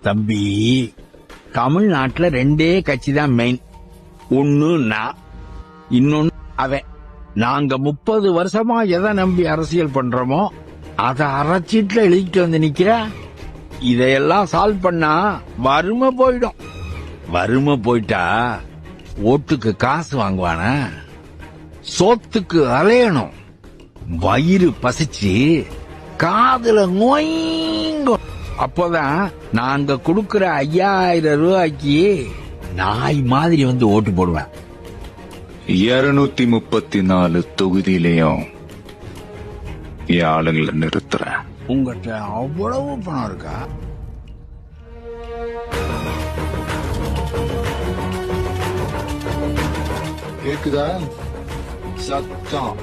தம்பி, தமிழ்நாட்டுல 2 கட்சி தான் மெயின். ஒன்னு நான், இன்னொன்னு அவன். நாங்க 30 வருஷமா எதை நம்பி அரசியல் பண்றோமோ அத அரைச்சீட்டுல எழுதிட்டு வந்து நிக்கிற. இதையெல்லாம் சால்வ் பண்ணா வறுமை போயிடும். வறுமை போயிட்டா ஓட்டுக்கு காசு வாங்குவானா? சோத்துக்கு அலையணும். வயிறு பசிச்சு காதுல நோய்ங்கும். அப்போதான் நாங்க கொடுக்கிற 5000 ரூபாய்க்கு நாய் மாதிரி வந்து ஓட்டு போடுவேன். 234 தொகுதியிலையும் என் ஆளுங்களை நிறுத்துறேன். உங்ககிட்ட அவ்வளவு பணம் இருக்கா? கேக்குதா சத்தம்?